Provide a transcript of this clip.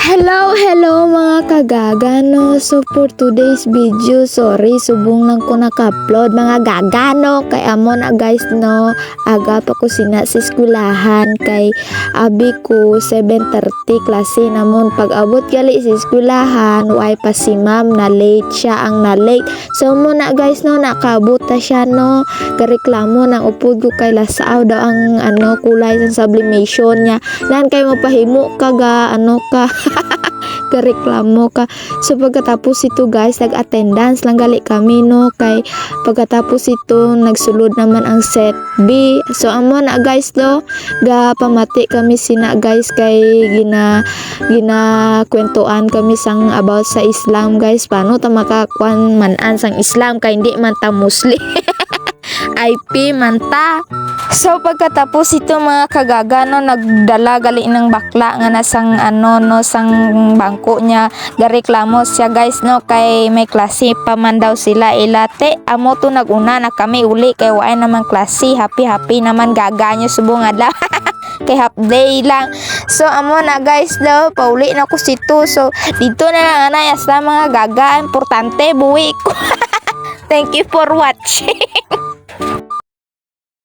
Hello mga kagagano. So for today's video, sorry subong lang ko naka-upload mga gagano kay amo na guys no. Aga pa ko sina sa eskulahan kay abi ko 7:30 klase namon pag abot gali sa eskulahan way pa si ma'am na late siya ang na late. So mo na guys no nakabot ta siya no. Gareklamo nang upod ko kay lasaaw daw ang kulay sa sublimation niya. Nan kay mapahimo ka ga ka kareklamo ka. So pagkatapos ito guys nag-attendance lang gali kami no kay pagkatapos ito nagsulod naman ang set B. So amo na guys no ga pamati kami sina guys kay gina kwentuan kami sang about sa Islam guys, paano ta makakuan manan sang Islam kay hindi man ta Muslim. IP man ta. So pagkatapos ito mga kagagano nagdala gali ng bakla nga nasang sang bangko niya, gareklamo siya guys no kay may klase pa man daw sila ilate. Amo to naguna na kami uli kay waay naman klase, happy naman gaganyo subong adlaw. Kay half day lang. So amo na guys daw pauli na ko sito. So dito na lang anay sa mga gaga, importante buwi ko. Thank you for watching.